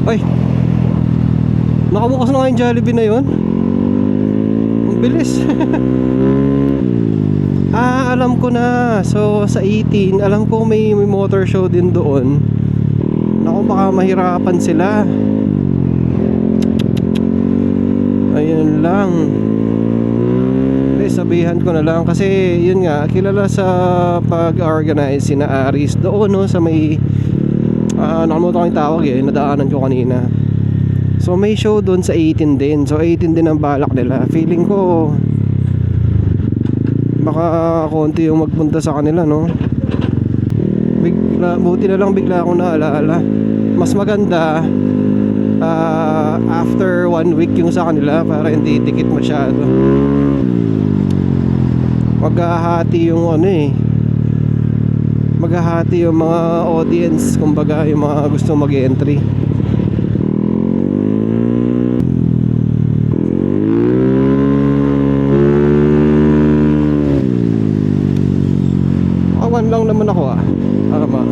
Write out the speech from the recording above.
Ay, nakabukas na nga yung Jollibee na yun. Ang bilis. Alam ko na. So sa 18, alam ko may motor show din doon. Naku, baka mahirapan sila. Ayun lang. Sabihan ko na lang kasi yun nga, kilala sa pag-organize sina Aris doon, no, sa may nakalimutan ko yung tawag nadaanan ko kanina. So may show doon sa 18 din. So 18 din ang balak nila. Feeling ko baka konti yung magpunta sa kanila, no. Buti na lang bigla akong naalaala. Mas maganda after 1 week yung sa kanila para hindi dikit masyado. Maghahati yung maghahati yung mga audience, kumbaga yung mga gusto mag-entry. Awan lang naman ako tama.